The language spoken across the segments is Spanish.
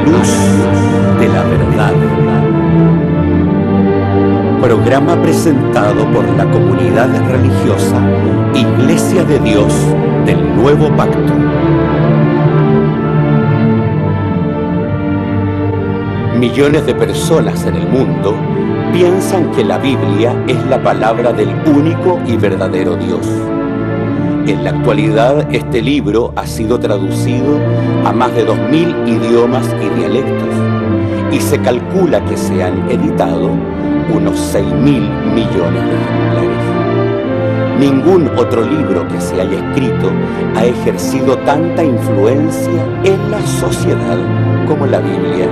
luz de la verdad. Programa presentado por la comunidad religiosa Iglesia de Dios del Nuevo Pacto. Millones de personas en el mundo piensan que la Biblia es la palabra del único y verdadero Dios. En la actualidad, este libro ha sido traducido a más de 2000 idiomas y dialectos, y se calcula que se han editado unos 6.000 millones de ejemplares. Ningún otro libro que se haya escrito ha ejercido tanta influencia en la sociedad como la Biblia.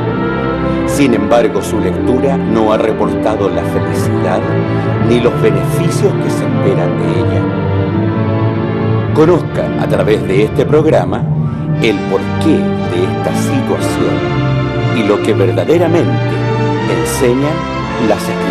Sin embargo, su lectura no ha reportado la felicidad ni los beneficios que se esperan de ella. Conozca a través de este programa el porqué de esta situación y lo que verdaderamente enseñan las Escrituras.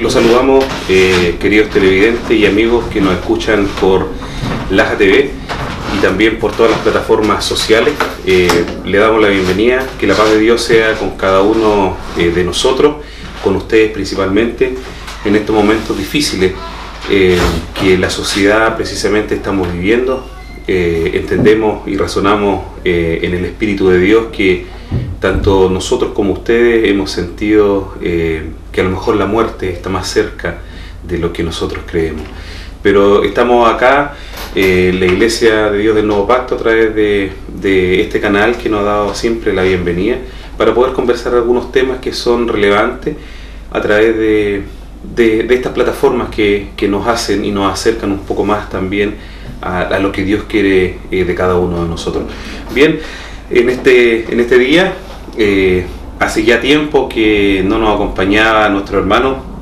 Los saludamos, queridos televidentes y amigos que nos escuchan por Laja TV y también por todas las plataformas sociales. Le damos la bienvenida, que la paz de Dios sea con cada uno de nosotros, con ustedes principalmente, en estos momentos difíciles que la sociedad precisamente estamos viviendo. Entendemos y razonamos en el Espíritu de Dios que tanto nosotros como ustedes hemos sentido que a lo mejor la muerte está más cerca de lo que nosotros creemos. Pero estamos acá, la Iglesia de Dios del Nuevo Pacto, a través de este canal que nos ha dado siempre la bienvenida, para poder conversar algunos temas que son relevantes a través de estas plataformas que nos hacen y nos acercan un poco más también a lo que Dios quiere de cada uno de nosotros. Bien, en este día, hace ya tiempo que no nos acompañaba nuestro hermano.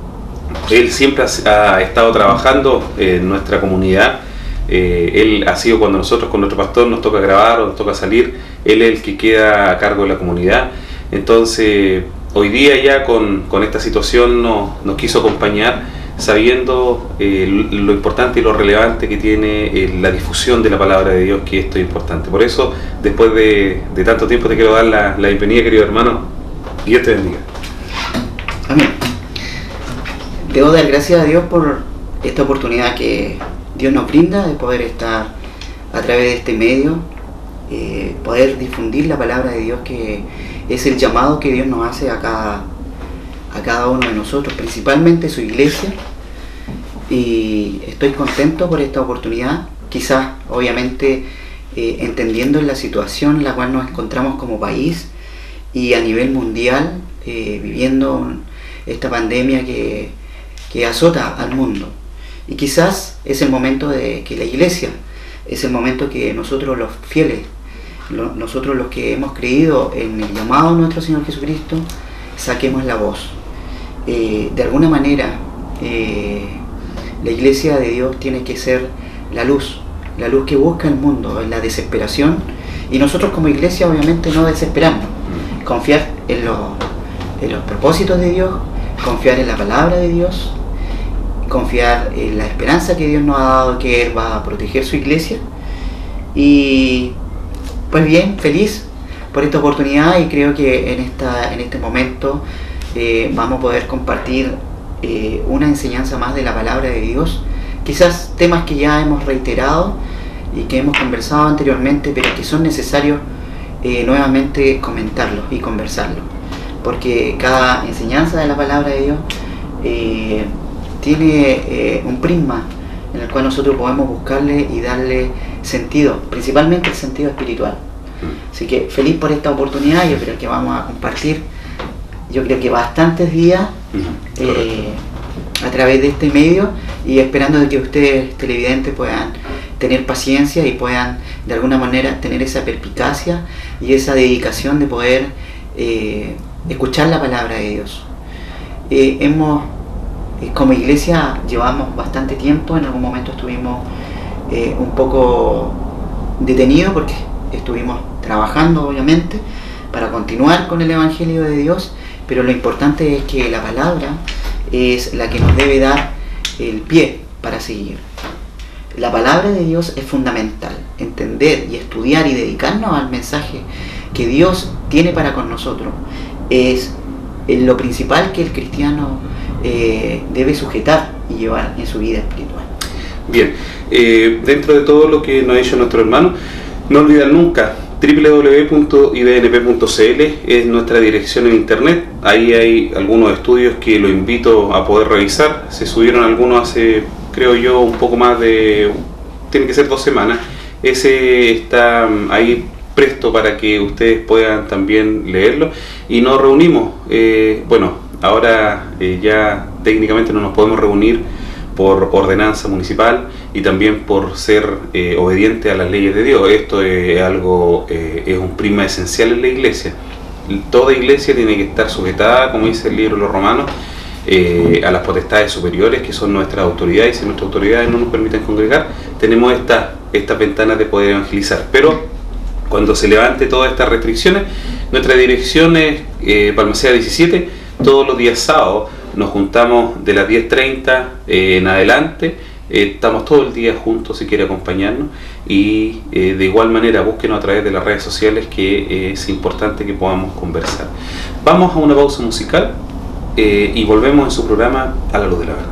Él siempre ha estado trabajando en nuestra comunidad. Él ha sido, cuando nosotros con nuestro pastor nos toca grabar o nos toca salir, él es el que queda a cargo de la comunidad. Entonces, hoy día ya con esta situación nos quiso acompañar, sabiendo lo importante y lo relevante que tiene la difusión de la palabra de Dios, que esto es importante. Por eso, después de tanto tiempo, te quiero dar la bienvenida, querido hermano. Dios te bendiga. Amén. Debo dar gracias a Dios por esta oportunidad que Dios nos brinda de poder estar a través de este medio, poder difundir la palabra de Dios, que es el llamado que Dios nos hace a cada uno de nosotros, principalmente su iglesia. Y estoy contento por esta oportunidad, quizás obviamente entendiendo la situación en la cual nos encontramos como país y a nivel mundial, viviendo esta pandemia que azota al mundo. Y quizás es el momento de que la iglesia, es el momento que nosotros los fieles, nosotros los que hemos creído en el llamado de nuestro Señor Jesucristo, saquemos la voz. De alguna manera, la iglesia de Dios tiene que ser la luz que busca el mundo en la desesperación, y nosotros como iglesia obviamente no desesperamos, confiar en los propósitos de Dios, confiar en la palabra de Dios, confiar en la esperanza que Dios nos ha dado, que Él va a proteger su iglesia. Y pues bien, feliz por esta oportunidad, y creo que en este momento vamos a poder compartir una enseñanza más de la palabra de Dios, quizás temas que ya hemos reiterado y que hemos conversado anteriormente, pero que son necesarios nuevamente comentarlos y conversarlos, porque cada enseñanza de la palabra de Dios tiene un prisma en el cual nosotros podemos buscarle y darle sentido, principalmente el sentido espiritual. Así que feliz por esta oportunidad. Yo creo que vamos a compartir, yo creo que bastantes días a través de este medio, y esperando de que ustedes televidentes puedan tener paciencia y puedan de alguna manera tener esa perspicacia y esa dedicación de poder escuchar la palabra de Dios. Como iglesia llevamos bastante tiempo, en algún momento estuvimos un poco detenidos porque estuvimos trabajando obviamente para continuar con el Evangelio de Dios, pero lo importante es que la palabra es la que nos debe dar el pie para seguir. La palabra de Dios es fundamental, entender y estudiar y dedicarnos al mensaje que Dios tiene para con nosotros es lo principal que el cristiano debe sujetar y llevar en su vida espiritual. Bien, dentro de todo lo que nos ha dicho nuestro hermano, no olvidar nunca www.idnp.cl es nuestra dirección en internet. Ahí hay algunos estudios que lo invito a poder revisar. Se subieron algunos hace, creo yo, un poco más de, tiene que ser 2 semanas. Ese está ahí presto para que ustedes puedan también leerlo. Y nos reunimos, bueno, ahora ya técnicamente no nos podemos reunir por ordenanza municipal y también por ser obediente a las leyes de Dios. Esto es algo, es un prima esencial en la iglesia. Toda iglesia tiene que estar sujetada, como dice el libro de los Romanos, a las potestades superiores, que son nuestras autoridades. Y si nuestras autoridades no nos permiten congregar, tenemos estas ventanas de poder evangelizar. Pero cuando se levante todas estas restricciones, nuestra dirección es Balmaceda 17, todos los días sábados. Nos juntamos de las 10:30 en adelante, estamos todo el día juntos si quiere acompañarnos, y de igual manera búsquenos a través de las redes sociales, que es importante que podamos conversar. Vamos a una pausa musical y volvemos en su programa A la Luz de la Verdad.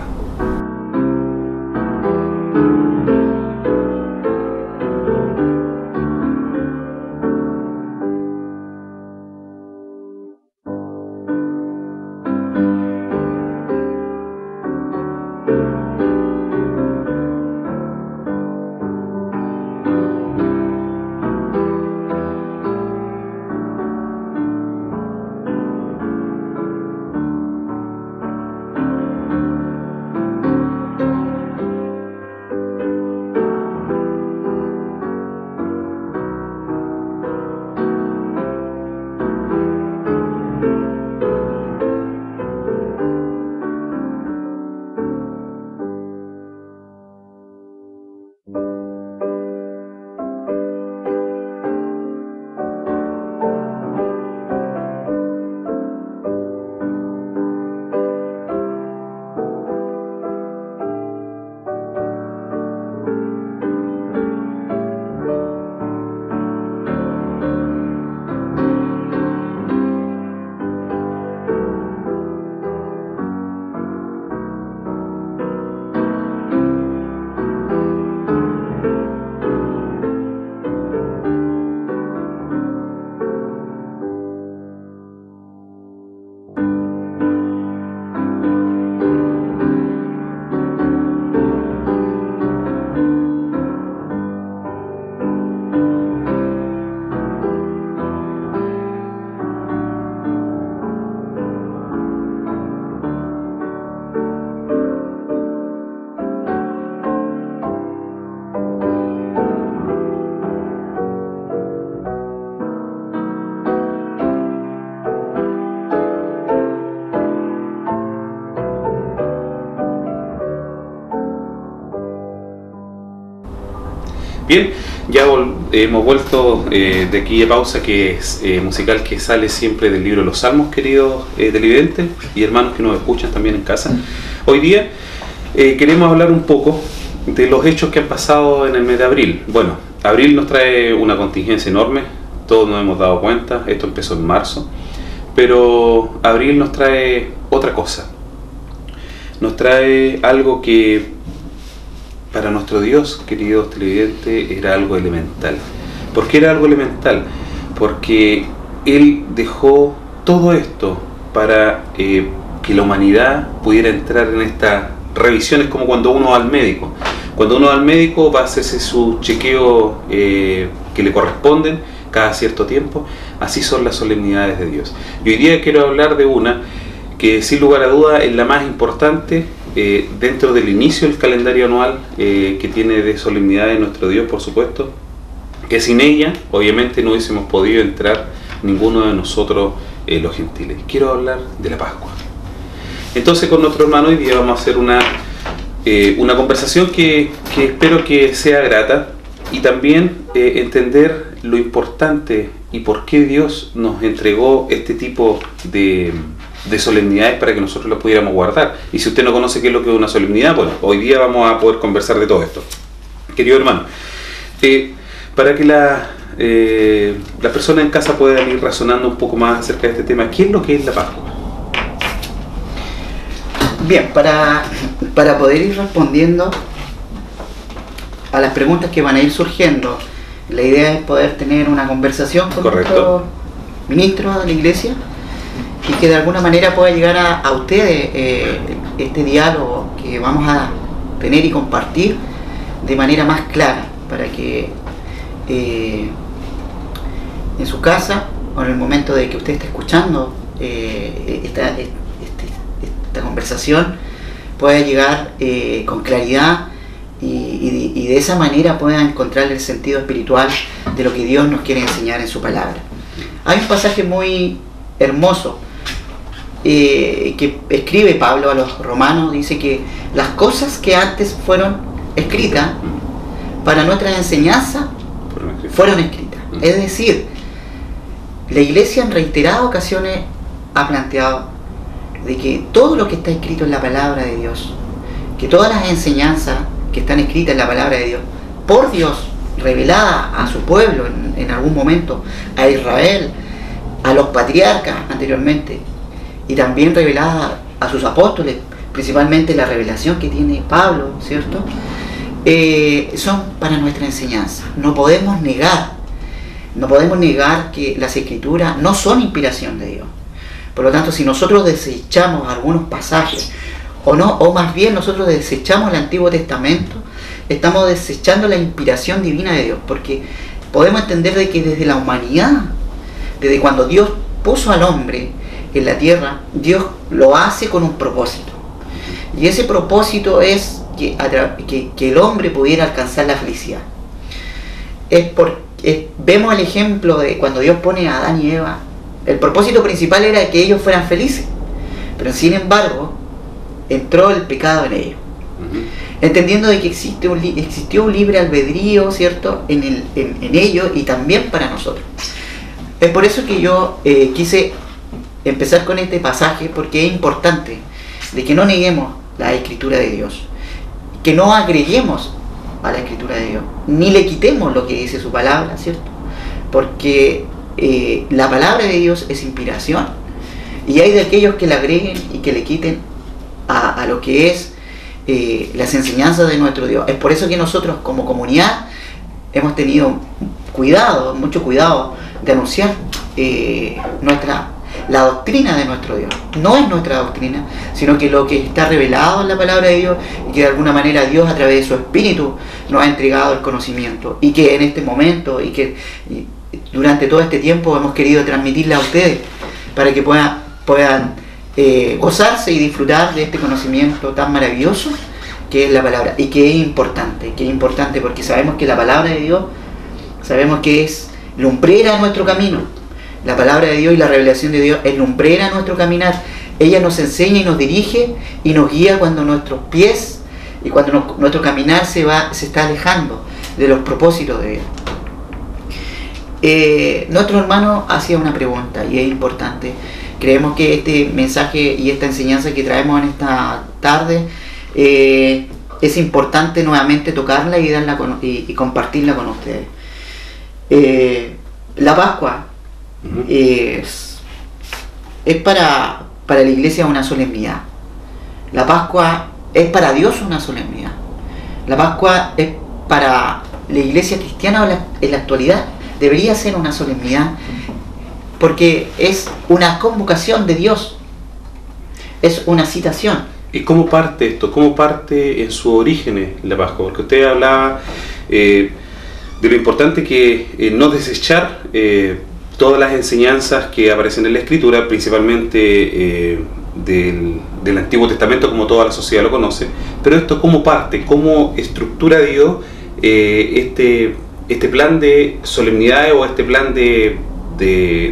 Bien, ya hemos vuelto de aquí de pausa, que es musical, que sale siempre del libro de los Salmos, queridos televidentes y hermanos que nos escuchan también en casa. Hoy día queremos hablar un poco de los hechos que han pasado en el mes de abril. Bueno, abril nos trae una contingencia enorme, todos nos hemos dado cuenta, esto empezó en marzo, pero abril nos trae otra cosa, nos trae algo que para nuestro Dios, queridos televidentes, era algo elemental. ¿Por qué era algo elemental? Porque Él dejó todo esto para que la humanidad pudiera entrar en estas revisiones, como cuando uno va al médico. Cuando uno va al médico va a hacerse su chequeo que le corresponden cada cierto tiempo. Así son las solemnidades de Dios. Y hoy día quiero hablar de una que sin lugar a duda es la más importante dentro del inicio del calendario anual que tiene de solemnidades nuestro Dios, por supuesto, que sin ella obviamente no hubiésemos podido entrar ninguno de nosotros los gentiles. Quiero hablar de la Pascua. Entonces, con nuestro hermano hoy día vamos a hacer una conversación que espero que sea grata, y también entender lo importante y por qué Dios nos entregó este tipo de de solemnidades para que nosotros las pudiéramos guardar. Y si usted no conoce qué es lo que es una solemnidad, bueno, hoy día vamos a poder conversar de todo esto. Querido hermano, para que las personas en casa puedan ir razonando un poco más acerca de este tema, ¿qué es lo que es la Pascua? Bien, para poder ir respondiendo a las preguntas que van a ir surgiendo, la idea es poder tener una conversación con nuestro ministro de la iglesia y que de alguna manera pueda llegar a ustedes este diálogo que vamos a tener y compartir de manera más clara, para que en su casa o en el momento de que usted esté escuchando esta conversación pueda llegar con claridad y de esa manera pueda encontrar el sentido espiritual de lo que Dios nos quiere enseñar en su palabra. Hay un pasaje muy hermoso que escribe Pablo a los romanos, dice que las cosas que antes fueron escritas para nuestra enseñanza fueron escritas. Es decir, la iglesia en reiteradas ocasiones ha planteado de que todo lo que está escrito en la palabra de Dios, que todas las enseñanzas que están escritas en la palabra de Dios, por Dios, revelada a su pueblo en algún momento, a Israel, a los patriarcas anteriormente, y también revelada a sus apóstoles, principalmente la revelación que tiene Pablo, ¿cierto? Son para nuestra enseñanza. No podemos negar que las escrituras no son inspiración de Dios. Por lo tanto, si nosotros desechamos algunos pasajes, o más bien nosotros desechamos el Antiguo Testamento, estamos desechando la inspiración divina de Dios, porque podemos entender de que desde la humanidad, desde cuando Dios puso al hombre en la tierra, Dios lo hace con un propósito. Y ese propósito es que el hombre pudiera alcanzar la felicidad. Vemos el ejemplo de cuando Dios pone a Adán y Eva. El propósito principal era que ellos fueran felices, pero sin embargo entró el pecado en ellos, entendiendo de que existió un libre albedrío, ¿cierto?, en ellos y también para nosotros. Es por eso que yo quise empezar con este pasaje, porque es importante de que no neguemos la escritura de Dios, que no agreguemos a la escritura de Dios, ni le quitemos lo que dice su palabra, ¿cierto? Porque la palabra de Dios es inspiración, y hay de aquellos que le agreguen y que le quiten a lo que es las enseñanzas de nuestro Dios. Es por eso que nosotros como comunidad hemos tenido mucho cuidado de anunciar la doctrina de nuestro Dios. No es nuestra doctrina, sino que lo que está revelado en la palabra de Dios, y que de alguna manera Dios a través de su Espíritu nos ha entregado el conocimiento, y que en este momento y durante todo este tiempo hemos querido transmitirle a ustedes para que puedan gozarse y disfrutar de este conocimiento tan maravilloso que es la palabra, y que es importante porque sabemos que la palabra de Dios, sabemos que es lumbrera a nuestro camino. La palabra de Dios y la revelación de Dios es lumbrera a nuestro caminar. Ella nos enseña y nos dirige y nos guía cuando nuestros pies y cuando nuestro caminar se está alejando de los propósitos de Dios. Nuestro hermano hacía una pregunta y es importante. Creemos que este mensaje y esta enseñanza que traemos en esta tarde es importante nuevamente tocarla y compartirla con ustedes. La Pascua es para la iglesia una solemnidad. La Pascua es para Dios una solemnidad. La Pascua es para la iglesia cristiana en la actualidad, debería ser una solemnidad, porque es una convocación de Dios, es una citación. ¿Y cómo parte esto? ¿Cómo parte en sus orígenes la Pascua? Porque usted hablaba de lo importante que no desechar todas las enseñanzas que aparecen en la Escritura, principalmente del Antiguo Testamento, como toda la sociedad lo conoce. Pero esto, ¿cómo parte? ¿Cómo estructura Dios este plan de solemnidades o este plan de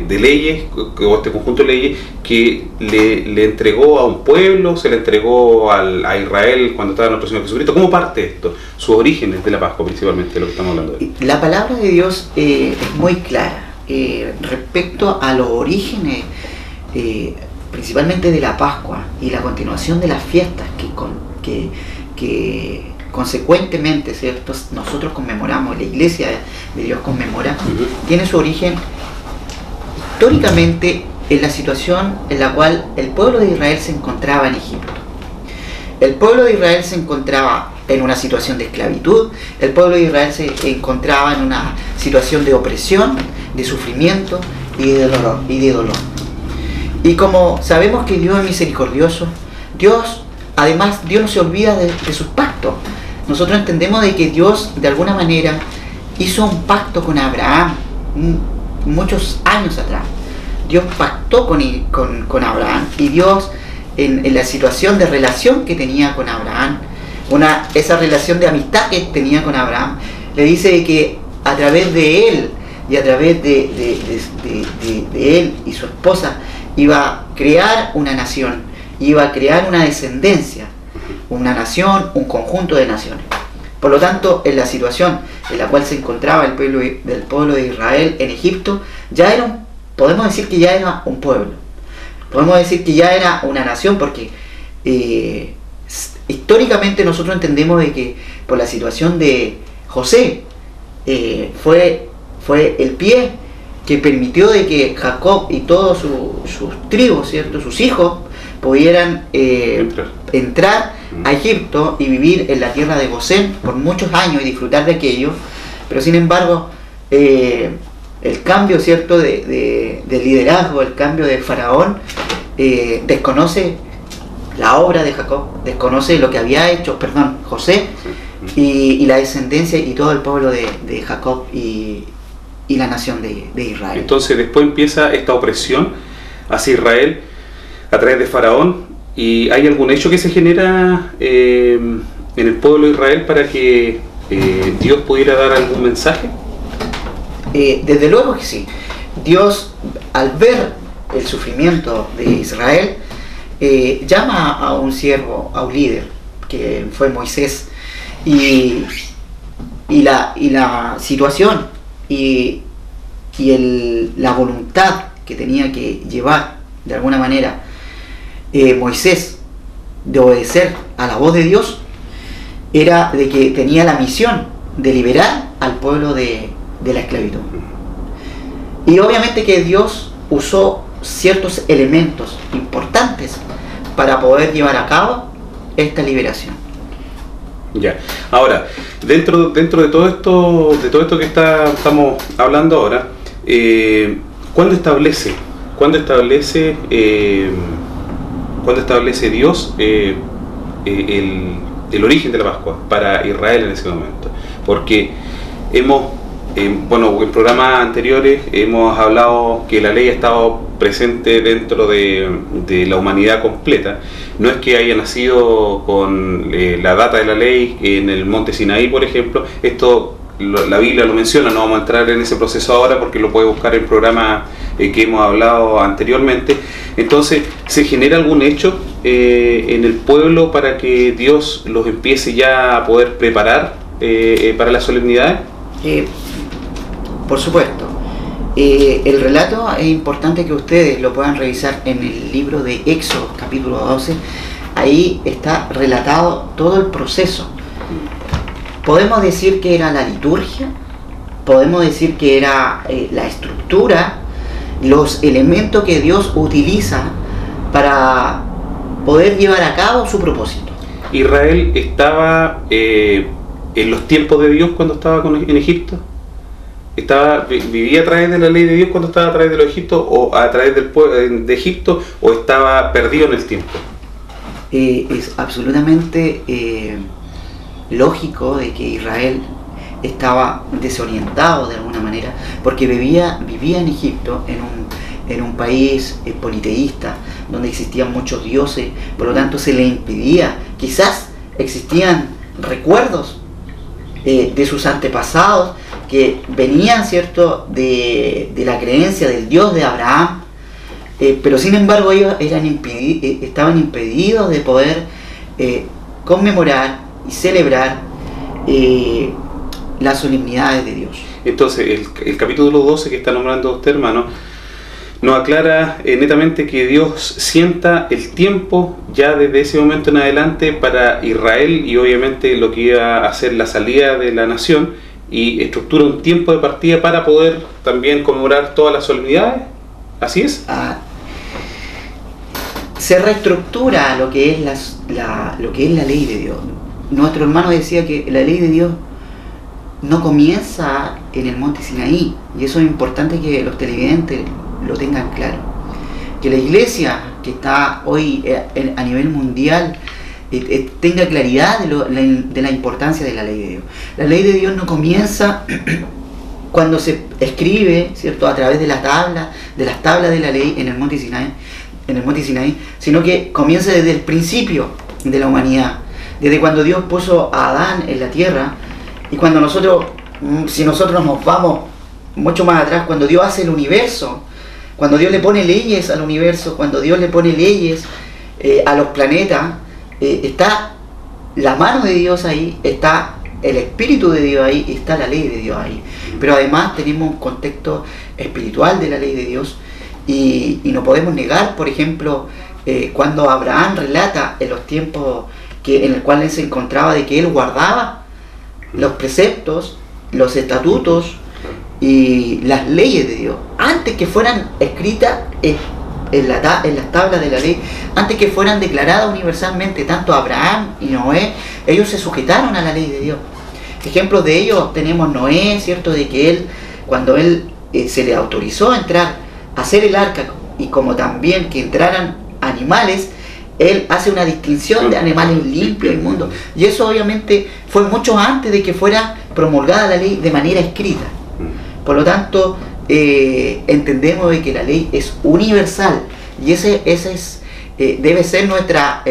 leyes, o este conjunto de leyes que le entregó a un pueblo, se le entregó a Israel cuando estaba nuestro Señor Jesucristo? ¿Cómo parte esto? Sus orígenes de la Pascua, principalmente, de lo que estamos hablando de. La palabra de Dios es muy clara respecto a los orígenes principalmente de la Pascua y la continuación de las fiestas que consecuentemente, ¿cierto?, nosotros conmemoramos, la Iglesia de Dios conmemora, tiene su origen históricamente en la situación en la cual el pueblo de Israel se encontraba en Egipto. El pueblo de Israel se encontraba en una situación de esclavitud, el pueblo de Israel se encontraba en una situación de opresión, de sufrimiento y de dolor. Y como sabemos que Dios es misericordioso, Dios no se olvida de sus pactos. Nosotros entendemos de que Dios de alguna manera hizo un pacto con Abraham muchos años atrás. Dios pactó con Abraham, y Dios en la situación de relación que tenía con Abraham, esa relación de amistad que tenía con Abraham, le dice que a través de él y a través de él y su esposa iba a crear una nación, iba a crear una descendencia, una nación, un conjunto de naciones. Por lo tanto, en la situación en la cual se encontraba el pueblo de Israel en Egipto, podemos decir que ya era un pueblo, podemos decir que ya era una nación, porque históricamente nosotros entendemos de que por la situación de José fue el pie que permitió de que Jacob y todos sus tribus, ¿cierto?, sus hijos, pudieran entrar a Egipto y vivir en la tierra de Gosén por muchos años y disfrutar de aquello. Pero sin embargo, el cambio, ¿cierto?, de liderazgo, el cambio de Faraón, desconoce la obra de Jacob, desconoce lo que había hecho, José, y la descendencia y todo el pueblo de Jacob y la nación de Israel. Entonces después empieza esta opresión hacia Israel a través de Faraón, y ¿hay algún hecho que se genera en el pueblo de Israel para que Dios pudiera dar algún mensaje? Desde luego que sí. Dios, al ver el sufrimiento de Israel, llama a un siervo, a un líder, que fue Moisés, y la situación y la voluntad que tenía que llevar de alguna manera Moisés de obedecer a la voz de Dios era de que tenía la misión de liberar al pueblo de la esclavitud. Y obviamente que Dios usó ciertos elementos importantes para poder llevar a cabo esta liberación. Ya. Ahora, dentro de todo esto que estamos hablando ahora, ¿cuándo establece Dios el origen de la Pascua para Israel en ese momento? Porque en programas anteriores hemos hablado que la ley ha estado presente dentro de la humanidad completa. No es que haya nacido con la data de la ley en el monte Sinaí, por ejemplo. Esto la Biblia lo menciona, no vamos a entrar en ese proceso ahora porque lo puede buscar en programas que hemos hablado anteriormente. Entonces, ¿se genera algún hecho en el pueblo para que Dios los empiece ya a poder preparar para las solemnidades? Por supuesto. El relato es importante que ustedes lo puedan revisar en el libro de Éxodo, capítulo 12. Ahí está relatado todo el proceso. Podemos decir que era la liturgia, podemos decir que era la estructura, los elementos que Dios utiliza para poder llevar a cabo su propósito. ¿Israel estaba en los tiempos de Dios cuando estaba en Egipto? ¿Vivía a través de la ley de Dios cuando estaba a través de los Egiptos, o a través de Egipto, o estaba perdido en el tiempo? Es absolutamente lógico de que Israel estaba desorientado de alguna manera, porque vivía en Egipto, en un país politeísta, donde existían muchos dioses. Por lo tanto se le impedía, quizás existían recuerdos de sus antepasados que venían, ¿cierto?, de la creencia del Dios de Abraham, pero sin embargo ellos estaban impedidos de poder conmemorar y celebrar las solemnidades de Dios. Entonces el capítulo 12 que está nombrando usted, hermano, nos aclara netamente que Dios sienta el tiempo ya desde ese momento en adelante para Israel y obviamente lo que iba a ser la salida de la nación, y estructura un tiempo de partida para poder también conmemorar todas las solemnidades. ¿Así es? Se reestructura lo que es lo que es la ley de Dios. Nuestro hermano decía que la ley de Dios no comienza en el monte Sinaí, y eso es importante que los televidentes lo tengan claro. Que la iglesia que está hoy a nivel mundial tenga claridad de la importancia de la ley de Dios. La ley de Dios no comienza cuando se escribe, ¿cierto?, a través de las tablas de la ley en el monte Sinaí, sino que comienza desde el principio de la humanidad, desde cuando Dios puso a Adán en la tierra. Y cuando si nosotros nos vamos mucho más atrás, cuando Dios hace el universo, cuando Dios le pone leyes al universo, cuando Dios le pone leyes a los planetas, está la mano de Dios ahí, está el Espíritu de Dios ahí, está la ley de Dios ahí. Pero además tenemos un contexto espiritual de la ley de Dios, y no podemos negar, por ejemplo, cuando Abraham relata en los tiempos en el cual él se encontraba, de que él guardaba los preceptos, los estatutos y las leyes de Dios, antes que fueran escritas en las tablas de la ley, antes que fueran declaradas universalmente. Tanto Abraham y Noé, ellos se sujetaron a la ley de Dios. Ejemplos de ellos tenemos Noé, ¿cierto?, de que cuando se le autorizó a entrar, a hacer el arca, y como también que entraran animales, él hace una distinción de animales limpios e inmundos. Y eso obviamente fue mucho antes de que fuera promulgada la ley de manera escrita. Por lo tanto, entendemos de que la ley es universal, y ese debe ser nuestra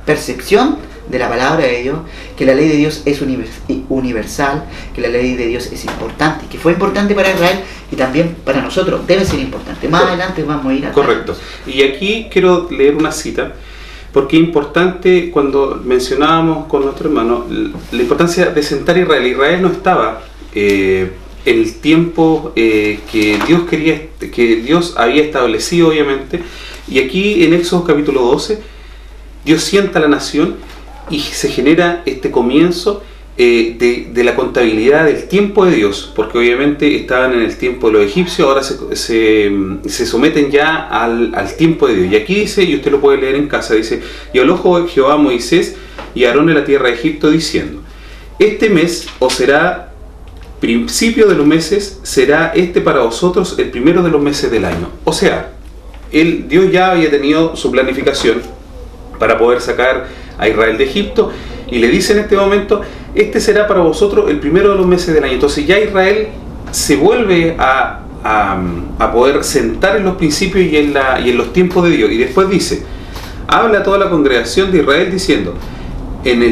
percepción de la palabra de Dios, que la ley de Dios es universal, que la ley de Dios es importante, que fue importante para Israel y también para nosotros debe ser importante. Más adelante vamos a ir a... Correcto. Y aquí quiero leer una cita, porque es importante, cuando mencionábamos con nuestro hermano la importancia de sentar a Israel. Israel no estaba en el tiempo que Dios había establecido, obviamente, y aquí en Éxodo capítulo 12 Dios sienta a la nación y se genera este comienzo de la contabilidad del tiempo de Dios, porque obviamente estaban en el tiempo de los egipcios, ahora se someten ya al tiempo de Dios. Y aquí dice, y usted lo puede leer en casa, dice: y habló Jehová a Moisés y a Aarón en la tierra de Egipto, diciendo: este mes os será principio de los meses, será para vosotros el primero de los meses del año. O sea, Dios ya había tenido su planificación para poder sacar a Israel de Egipto, y le dice en este momento: este será para vosotros el primero de los meses del año. Entonces ya Israel se vuelve a poder sentar en los principios y en los tiempos de Dios. Y después dice: habla a toda la congregación de Israel diciendo: en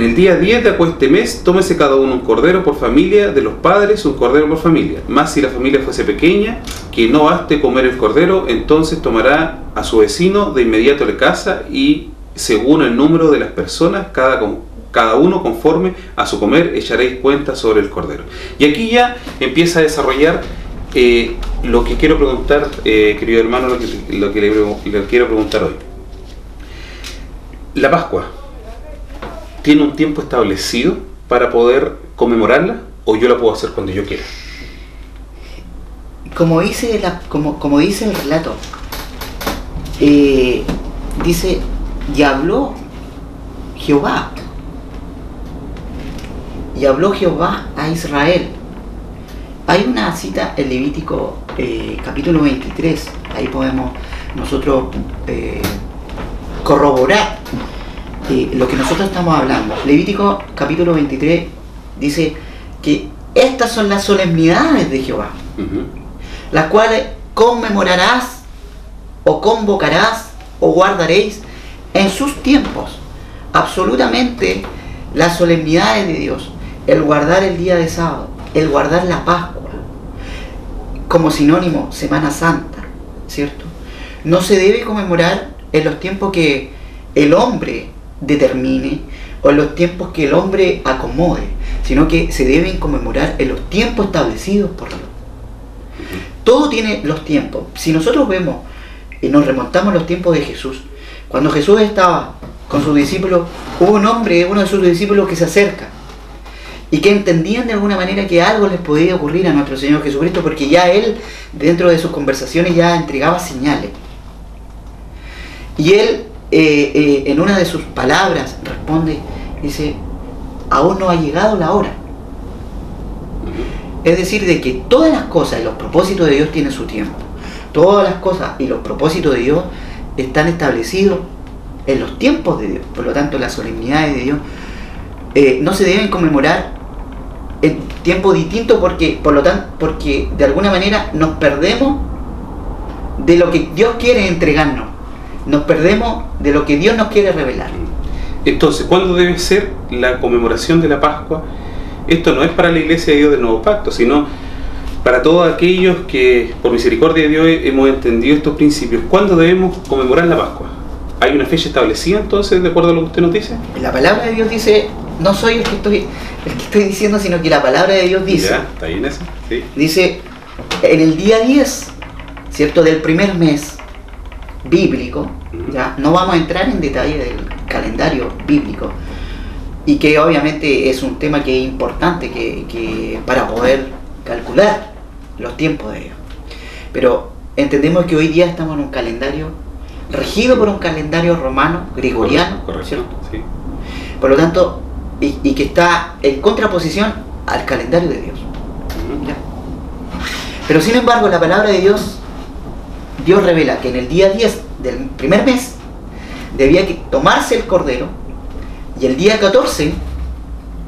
el día 10 de este mes, tómese cada uno un cordero por familia de los padres, un cordero por familia. Mas si la familia fuese pequeña, que no baste comer el cordero, entonces tomará a su vecino de inmediato de casa, y según el número de las personas, cada uno conforme a su comer, echaréis cuenta sobre el cordero. Y aquí ya empieza a desarrollar lo que quiero preguntar, querido hermano, lo que le quiero preguntar hoy. La Pascua ¿tiene un tiempo establecido para poder conmemorarla, o yo la puedo hacer cuando yo quiera? Como dice el relato, dice: y habló Jehová a Israel. Hay una cita en Levítico capítulo 23, ahí podemos nosotros corroborar lo que nosotros estamos hablando. Levítico capítulo 23 dice que estas son las solemnidades de Jehová, las cuales conmemorarás o convocarás o guardaréis en sus tiempos. Absolutamente las solemnidades de Dios, el guardar el día de sábado, el guardar la Pascua, como sinónimo Semana Santa, ¿cierto? No se debe conmemorar en los tiempos que el hombre determine o en los tiempos que el hombre acomode, sino que se deben conmemorar en los tiempos establecidos por Dios. todo tiene los tiempos. Si nosotros vemos y nos remontamos a los tiempos de Jesús, cuando Jesús estaba con sus discípulos, hubo un hombre, uno de sus discípulos, que se acerca y que entendían de alguna manera que algo les podía ocurrir a nuestro Señor Jesucristo, porque ya Él, dentro de sus conversaciones, ya entregaba señales. Y Él, en una de sus palabras, responde, dice: aún no ha llegado la hora. Es decir, de que todas las cosas y los propósitos de Dios tienen su tiempo. Todas las cosas y los propósitos de Dios están establecidos en los tiempos de Dios. Por lo tanto, las solemnidades de Dios no se deben conmemorar en tiempo distinto, porque de alguna manera nos perdemos de lo que Dios quiere entregarnos. Nos perdemos de lo que Dios nos quiere revelar. Entonces, ¿cuándo debe ser la conmemoración de la Pascua? Esto no es para la Iglesia de Dios del Nuevo Pacto, sino para todos aquellos que, por misericordia de Dios, hemos entendido estos principios. ¿Cuándo debemos conmemorar la Pascua? ¿Hay una fecha establecida entonces, de acuerdo a lo que usted nos dice? La palabra de Dios dice, no soy el que estoy diciendo, sino que la palabra de Dios dice. Ya, ¿está bien eso? Sí. Dice, en el día 10, ¿cierto?, del primer mes bíblico, ya no vamos a entrar en detalle del calendario bíblico, y que obviamente es un tema que es importante que para poder calcular los tiempos de Dios. Pero entendemos que hoy día estamos en un calendario regido por un calendario romano, gregoriano, correcto, ¿cierto? Sí. Por lo tanto, y que está en contraposición al calendario de Dios. ¿Ya? Pero sin embargo, la palabra de Dios revela que en el día 10 del primer mes debía tomarse el cordero, y el día 14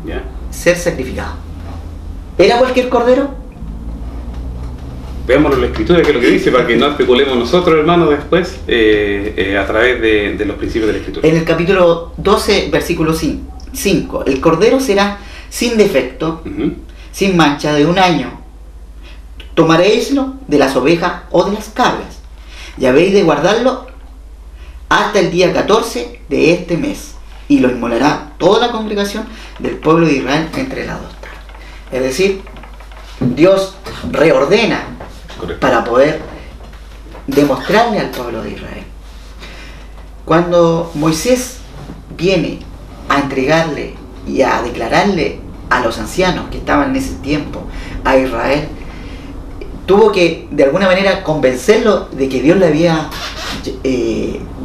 ¿Ya? ser sacrificado. ¿Era cualquier cordero? Veámoslo en la Escritura, que es lo que dice, para que no especulemos nosotros, hermanos, después, a través de los principios de la Escritura. En el capítulo 12, versículo 5, el cordero será sin defecto, sin mancha, de un año. Tomaréislo de las ovejas o de las cabras, y habéis de guardarlo hasta el día 14 de este mes, y lo inmolará toda la congregación del pueblo de Israel entre las dos tardes. Es decir, Dios reordena para poder demostrarle al pueblo de Israel. Cuando Moisés viene a entregarle y a declararle a los ancianos que estaban en ese tiempo a Israel, tuvo que de alguna manera convencerlo de que Dios le había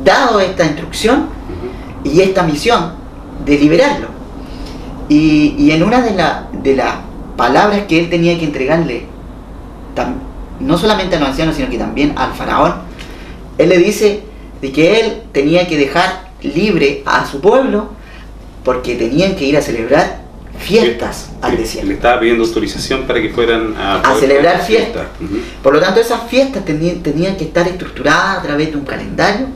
dado esta instrucción y esta misión de liberarlo. Y en una de las palabras que él tenía que entregarle, no solamente a los ancianos, sino que también al faraón, él le dice de que él tenía que dejar libre a su pueblo porque tenían que ir a celebrar fiestas al desierto. Le estaba pidiendo autorización para que fueran a celebrar fiestas. Por lo tanto, esas fiestas tenían que estar estructuradas a través de un calendario,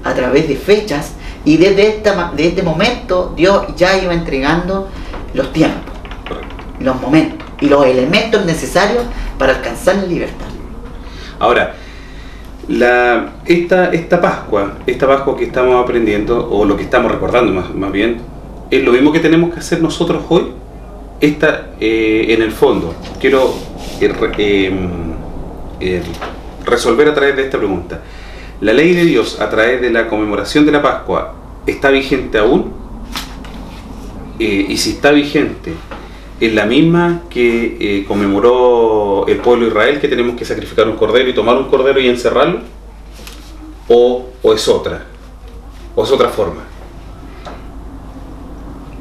a través de fechas, y desde este momento Dios ya iba entregando los tiempos, los momentos y los elementos necesarios para alcanzar la libertad. Ahora, esta Pascua que estamos aprendiendo, o lo que estamos recordando más bien, es lo mismo que tenemos que hacer nosotros hoy. En el fondo, quiero resolver a través de esta pregunta. ¿La ley de Dios a través de la conmemoración de la Pascua está vigente aún? Y si está vigente, ¿es la misma que conmemoró el pueblo de Israel, que tenemos que sacrificar un cordero y tomar un cordero y encerrarlo? ¿O es otra? ¿O es otra forma?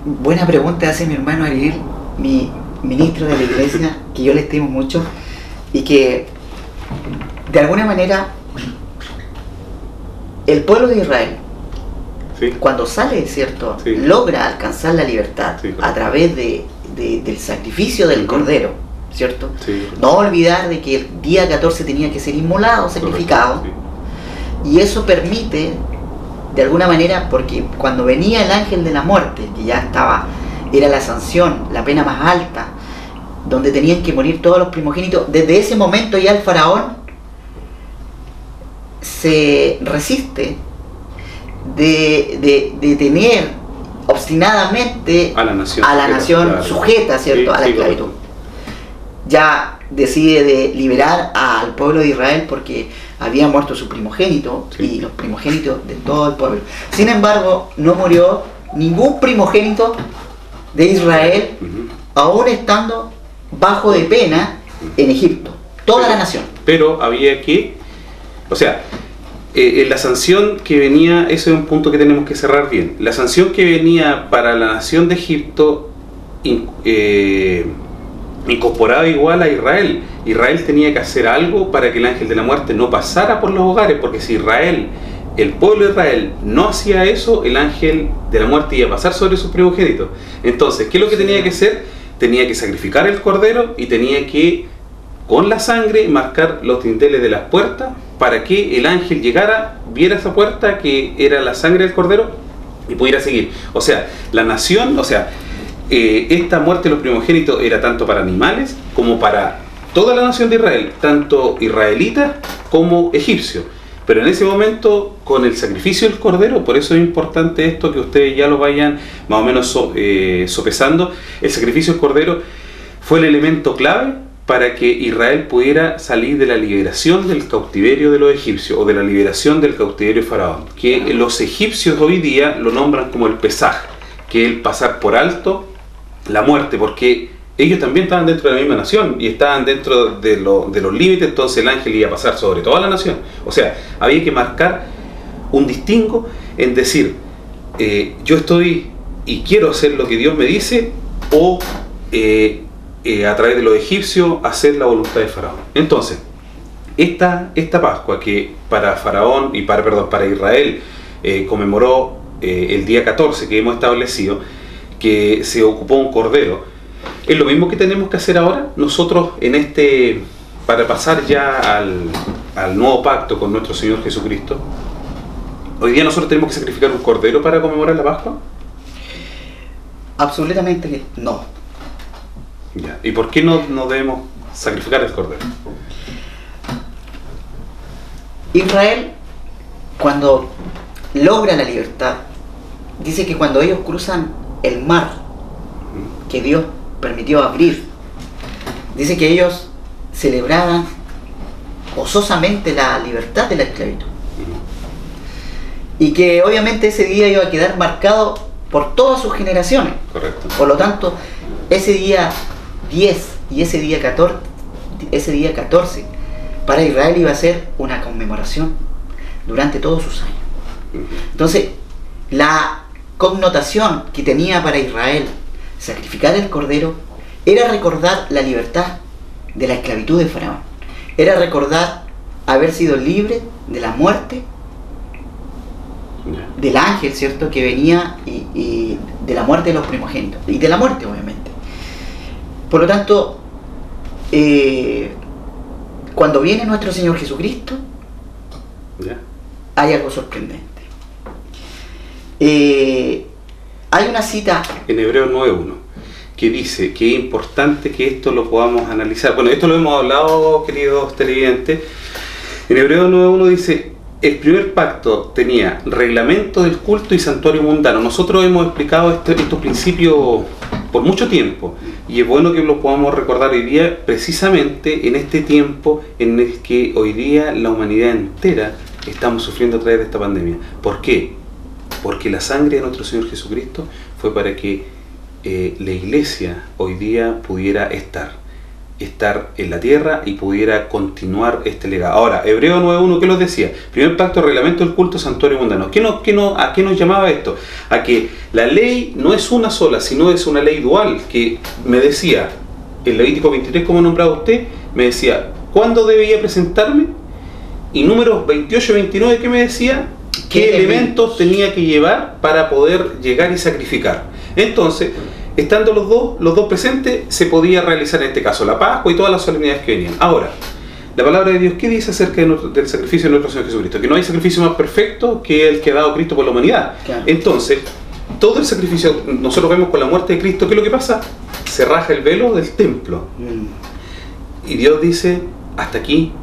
Buena pregunta hace mi hermano Ariel, mi ministro de la iglesia, que yo le estimo mucho, y que de alguna manera el pueblo de Israel, sí, cuando sale del desierto, sí, logra alcanzar la libertad, sí, a través del sacrificio del cordero, ¿cierto? Sí. No olvidar de que el día 14 tenía que ser inmolado, sacrificado, sí, y eso permite, de alguna manera, porque cuando venía el ángel de la muerte, que ya era la sanción, la pena más alta, donde tenían que morir todos los primogénitos, desde ese momento ya el faraón se resiste de tener obstinadamente a la nación claro, sujeta, ¿cierto?, sí, a la esclavitud. Ya decide de liberar al pueblo de Israel porque había muerto su primogénito, Sí. y los primogénitos de todo el pueblo. Sin embargo, no murió ningún primogénito de Israel, aún estando bajo de pena en Egipto, toda la nación. Pero había que, o sea, la sanción que venía, eso es un punto que tenemos que cerrar bien, la sanción que venía para la nación de Egipto incorporaba igual a Israel. Israel tenía que hacer algo para que el ángel de la muerte no pasara por los hogares, porque si Israel, el pueblo de Israel, no hacía eso, el ángel de la muerte iba a pasar sobre sus primogénitos. Entonces, ¿qué es lo que tenía que hacer? Tenía que sacrificar el cordero y tenía que, con la sangre, marcar los dinteles de las puertas para que el ángel llegara, viera esa puerta que era la sangre del cordero y pudiera seguir. O sea, la nación, o sea, esta muerte de los primogénitos era tanto para animales como para toda la nación de Israel, tanto israelitas como egipcios. Pero en ese momento, con el sacrificio del cordero, por eso es importante esto, que ustedes ya lo vayan más o menos sopesando, el sacrificio del cordero fue el elemento clave para que Israel pudiera salir de la liberación del cautiverio de los egipcios, o de la liberación del cautiverio de Faraón, que los egipcios hoy día lo nombran como el pesaj, que es el pasar por alto la muerte, porque ellos también estaban dentro de la misma nación y estaban dentro de los límites, entonces el ángel iba a pasar sobre toda la nación. O sea, había que marcar un distingo en decir, yo estoy y quiero hacer lo que Dios me dice, o a través de los egipcios hacer la voluntad de Faraón. Entonces, esta Pascua que para Faraón y para Israel conmemoró el día 14 que hemos establecido, que se ocupó un cordero, es lo mismo que tenemos que hacer ahora nosotros para pasar ya al nuevo pacto con nuestro Señor Jesucristo. Hoy día nosotros tenemos que sacrificar un cordero para conmemorar la Pascua. Absolutamente no. Ya. ¿Y por qué no debemos sacrificar el cordero? Israel, cuando logra la libertad, dice que cuando ellos cruzan el mar que Dios permitió abrir, dice que ellos celebraban gozosamente la libertad de la esclavitud, y que obviamente ese día iba a quedar marcado por todas sus generaciones. Correcto. Por lo tanto, ese día 10 y ese día 14 para Israel iba a ser una conmemoración durante todos sus años. Entonces, la connotación que tenía para Israel sacrificar el cordero era recordar la libertad de la esclavitud de Faraón, era recordar haber sido libre de la muerte del ángel, ¿cierto?, que venía, y de la muerte de los primogénitos, y de la muerte obviamente. Por lo tanto, cuando viene nuestro Señor Jesucristo, hay algo sorprendente. Hay una cita en Hebreos 9.1 que dice que es importante que esto lo podamos analizar. Bueno, esto lo hemos hablado, queridos televidentes. En Hebreos 9.1 dice: el primer pacto tenía reglamento del culto y santuario mundano. Nosotros hemos explicado estos principios por mucho tiempo, y es bueno que los podamos recordar hoy día, precisamente en este tiempo en el que hoy día la humanidad entera estamos sufriendo a través de esta pandemia. ¿Por qué? Porque la sangre de nuestro Señor Jesucristo fue para que la iglesia hoy día pudiera estar en la tierra y pudiera continuar este legado. Ahora, Hebreo 9.1, ¿qué nos decía? Primer pacto, reglamento del culto, santuario mundano. ¿A qué nos llamaba esto? A que la ley no es una sola, sino es una ley dual, que me decía, en Levítico 23, como nombraba usted, me decía, ¿cuándo debía presentarme? Y números 28 y 29, ¿qué me decía? ¿Qué elementos tenía que llevar para poder llegar y sacrificar? Entonces, estando los dos presentes, se podía realizar en este caso la Pascua y todas las solemnidades que venían. Ahora, la palabra de Dios, ¿qué dice acerca del sacrificio de nuestro Señor Jesucristo? Que no hay sacrificio más perfecto que el que ha dado Cristo por la humanidad. Claro. Entonces, todo el sacrificio, nosotros vemos con la muerte de Cristo, ¿qué es lo que pasa? Se raja el velo del templo. Y Dios dice, hasta aquí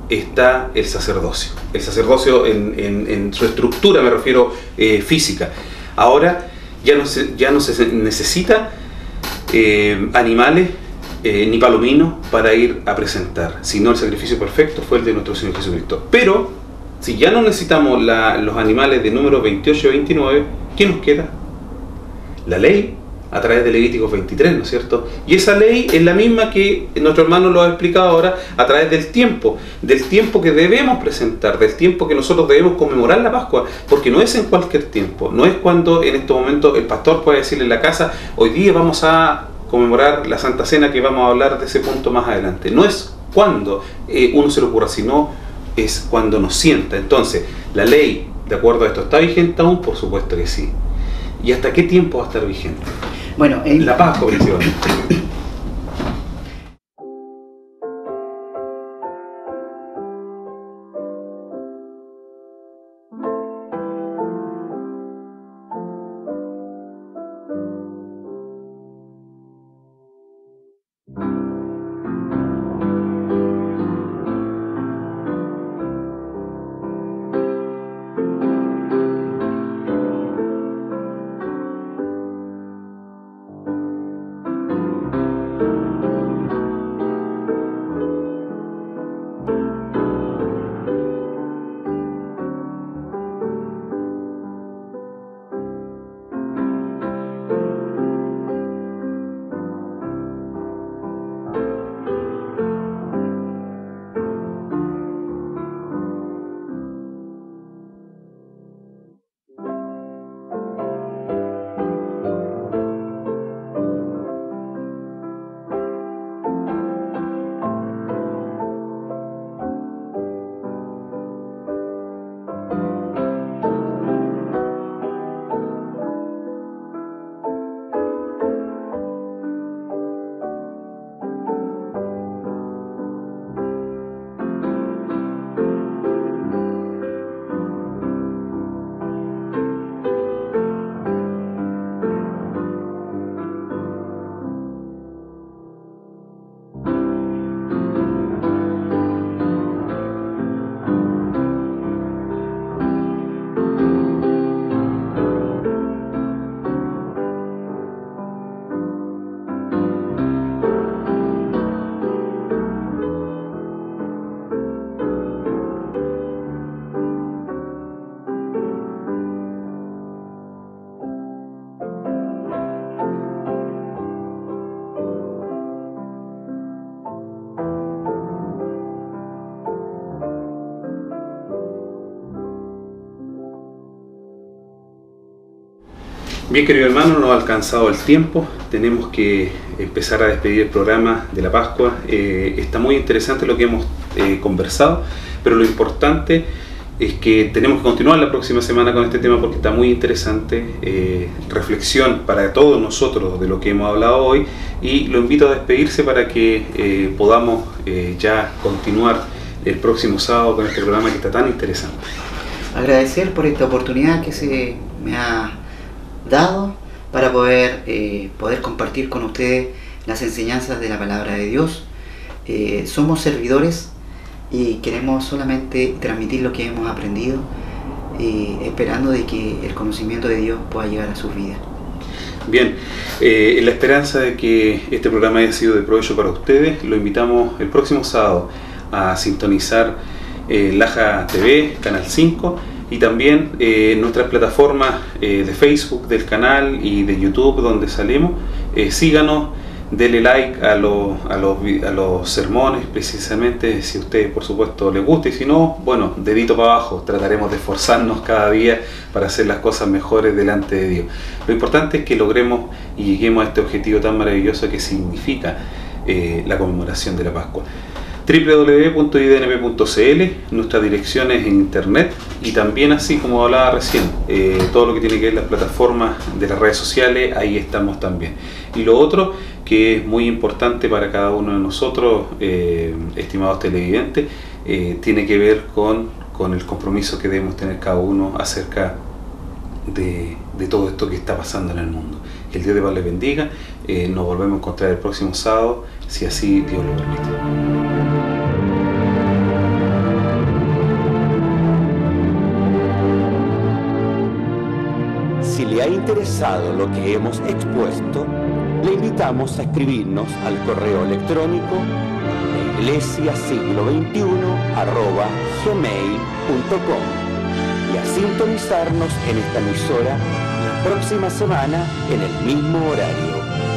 está el sacerdocio. El sacerdocio en su estructura, me refiero física. Ahora ya no se necesita animales ni palomino para ir a presentar, sino el sacrificio perfecto fue el de nuestro Señor Jesucristo. Pero, si ya no necesitamos los animales de número 28 y 29, ¿qué nos queda? La ley, a través de Levítico 23, ¿no es cierto? Y esa ley es la misma que nuestro hermano lo ha explicado ahora, a través del tiempo que debemos presentar, del tiempo que nosotros debemos conmemorar la Pascua, porque no es en cualquier tiempo, no es cuando en este momento el pastor puede decirle en la casa, hoy día vamos a conmemorar la Santa Cena, que vamos a hablar de ese punto más adelante. No es cuando uno se le ocurra, sino es cuando nos sienta. Entonces, la ley, de acuerdo a esto, ¿está vigente aún? Por supuesto que sí. ¿Y hasta qué tiempo va a estar vigente? Bueno, La Pascua principalmente. Bien, querido hermano, nos ha alcanzado el tiempo, tenemos que empezar a despedir el programa de la Pascua. Está muy interesante lo que hemos conversado, pero lo importante es que tenemos que continuar la próxima semana con este tema porque está muy interesante. Reflexión para todos nosotros de lo que hemos hablado hoy, y lo invito a despedirse para que podamos ya continuar el próximo sábado con este programa que está tan interesante. Agradecer por esta oportunidad que se me ha dado para poder compartir con ustedes las enseñanzas de la palabra de Dios. Somos servidores y queremos solamente transmitir lo que hemos aprendido, esperando de que el conocimiento de Dios pueda llegar a sus vidas. Bien, en la esperanza de que este programa haya sido de provecho para ustedes, lo invitamos el próximo sábado a sintonizar Laja TV, Canal 5, y también nuestras plataformas de Facebook del canal y de YouTube donde salimos. Síganos, denle like a los sermones, precisamente si a ustedes por supuesto les gusta, y si no, bueno, dedito para abajo. Trataremos de esforzarnos cada día para hacer las cosas mejores delante de Dios. Lo importante es que logremos y lleguemos a este objetivo tan maravilloso que significa la conmemoración de la Pascua. www.idnp.cl, nuestras direcciones en internet, y también, así como hablaba recién, todo lo que tiene que ver las plataformas de las redes sociales, ahí estamos también. Y lo otro que es muy importante para cada uno de nosotros, estimados televidentes, tiene que ver con el compromiso que debemos tener cada uno acerca de todo esto que está pasando en el mundo. Que el Dios de paz les bendiga. Nos volvemos a encontrar el próximo sábado, si así Dios lo permite. Si le ha interesado lo que hemos expuesto, Le invitamos a escribirnos al correo electrónico iglesiasiglo21@gmail.com y a sintonizarnos en esta emisora la próxima semana en el mismo horario.